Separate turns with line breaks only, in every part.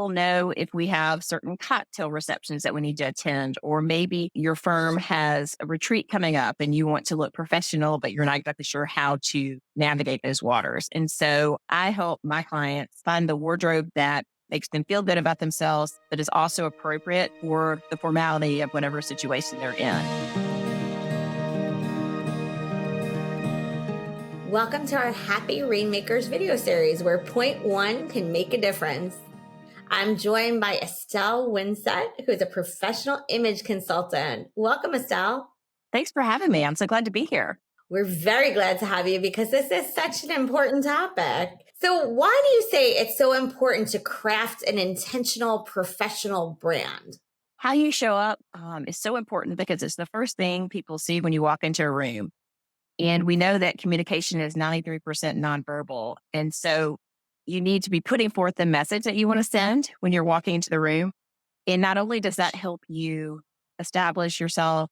we'll know if we have certain cocktail receptions that we need to attend, or maybe your firm has a retreat coming up and you want to look professional, but you're not exactly sure how to navigate those waters. And so I help my clients find the wardrobe that makes them feel good about themselves, but is also appropriate for the formality of whatever situation they're in.
Welcome to our Happy Rainmakers video series where point one can make a difference. I'm joined by Estelle Winsett, who is a professional image consultant. Welcome, Estelle.
Thanks for having me. I'm so glad to be here.
We're very glad to have you because this is such an important topic. So why do you say it's so important to craft an intentional professional brand?
How you show up is so important because it's the first thing people see when you walk into a room. And we know that communication is 93% nonverbal. And so you need to be putting forth the message that you want to send when you're walking into the room. And not only does that help you establish yourself,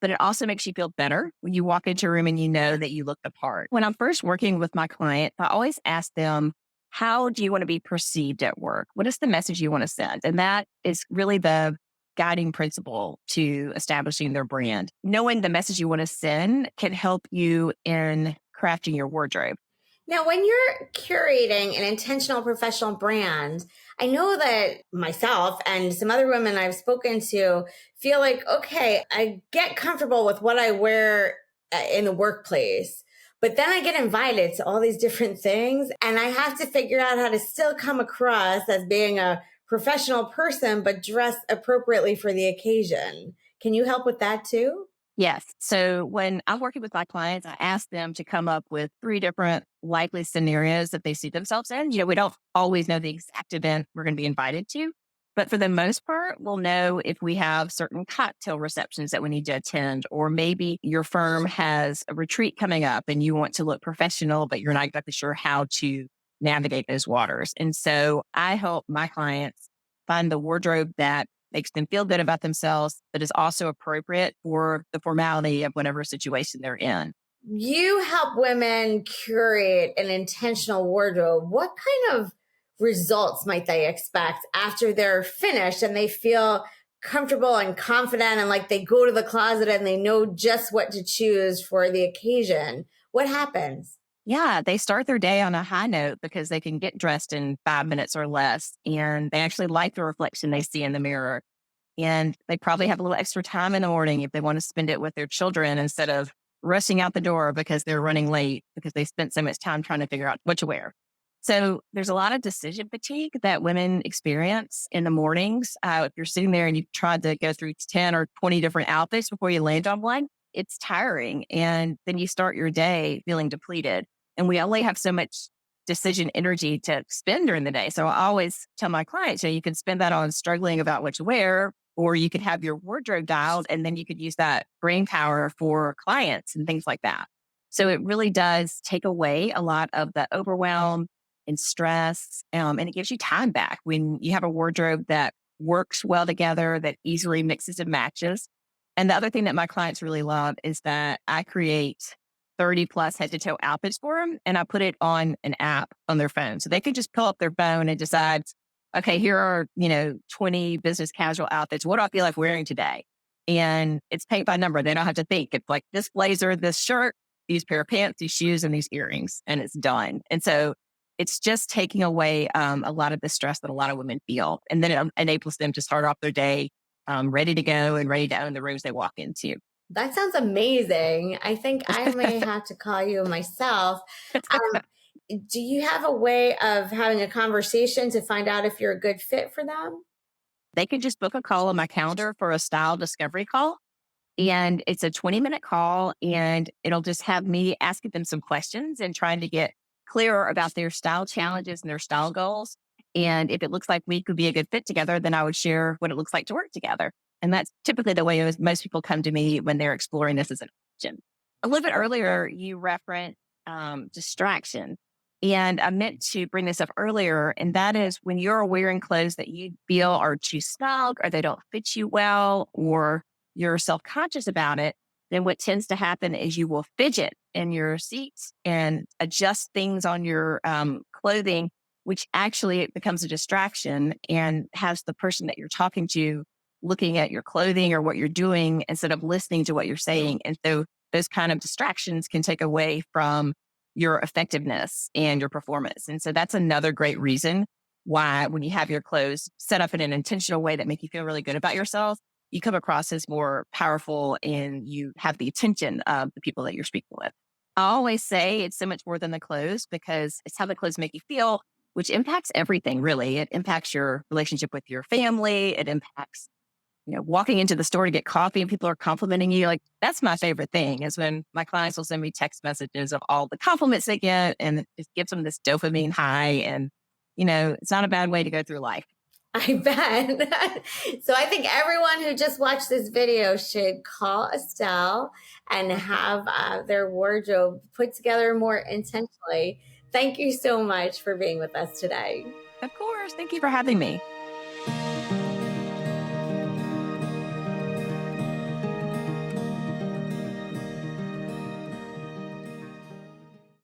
but it also makes you feel better when you walk into a room and you know that you look the part. When I'm first working with my client, I always ask them, how do you want to be perceived at work? What is the message you want to send? And that is really the guiding principle to establishing their brand. Knowing the message you want to send can help you in crafting your wardrobe.
Now, when you're curating an intentional professional brand, I know that myself and some other women I've spoken to feel like, okay, I get comfortable with what I wear in the workplace, but then I get invited to all these different things and I have to figure out how to still come across as being a professional person, but dress appropriately for the occasion. Can you help with that too?
Yes. So when I'm working with my clients, I ask them to come up with 3 different likely scenarios that they see themselves in. We don't always know the exact event we're going to be invited to, but for the most part, we'll know if we have certain cocktail receptions that we need to attend, or maybe your firm has a retreat coming up and you want to look professional, but you're not exactly sure how to navigate those waters. And so I help my clients find the wardrobe that makes them feel good about themselves, but is also appropriate for the formality of whatever situation they're in.
You help women curate an intentional wardrobe. What kind of results might they expect after they're finished and they feel comfortable and confident and like they go to the closet and they know just what to choose for the occasion? What happens?
Yeah, they start their day on a high note because they can get dressed in 5 minutes or less, and they actually like the reflection they see in the mirror. And they probably have a little extra time in the morning if they want to spend it with their children instead of rushing out the door because they're running late because they spent so much time trying to figure out what to wear. So there's a lot of decision fatigue that women experience in the mornings. If you're sitting there and you've tried to go through 10 or 20 different outfits before you land on one, it's tiring. And then you start your day feeling depleted. And we only have so much decision energy to spend during the day. So I always tell my clients, you can spend that on struggling about what to wear, or you could have your wardrobe dialed and then you could use that brain power for clients and things like that. So it really does take away a lot of the overwhelm and stress. And it gives you time back when you have a wardrobe that works well together, that easily mixes and matches. And the other thing that my clients really love is that I create 30 plus head to toe outfits for them. And I put it on an app on their phone. So they can just pull up their phone and decide, okay, here are, 20 business casual outfits. What do I feel like wearing today? And it's paint by number. They don't have to think. It's like this blazer, this shirt, these pair of pants, these shoes, and these earrings, and it's done. And so it's just taking away a lot of the stress that a lot of women feel. And then it enables them to start off their day ready to go and ready to own the rooms they walk into.
That sounds amazing. I think I may have to call you myself. Do you have a way of having a conversation to find out if you're a good fit for them?
They can just book a call on my calendar for a style discovery call. And it's a 20-minute call, and it'll just have me asking them some questions and trying to get clearer about their style challenges and their style goals. And if it looks like we could be a good fit together, then I would share what it looks like to work together. And that's typically the way most people come to me when they're exploring this as an option. A little bit earlier, you referenced distraction. And I meant to bring this up earlier, and that is when you're wearing clothes that you feel are too snug or they don't fit you well, or you're self-conscious about it, then what tends to happen is you will fidget in your seats and adjust things on your clothing which actually it becomes a distraction and has the person that you're talking to looking at your clothing or what you're doing instead of listening to what you're saying. And so those kind of distractions can take away from your effectiveness and your performance. And so that's another great reason why when you have your clothes set up in an intentional way that make you feel really good about yourself, you come across as more powerful and you have the attention of the people that you're speaking with. I always say it's so much more than the clothes because it's how the clothes make you feel, which impacts everything really. It impacts your relationship with your family. It impacts, walking into the store to get coffee and people are complimenting you. Like that's my favorite thing is when my clients will send me text messages of all the compliments they get and it just gives them this dopamine high. And, it's not a bad way to go through life.
I bet. So I think everyone who just watched this video should call Estelle and have their wardrobe put together more intentionally. Thank you so much for being with us today.
Of course. Thank you for having me.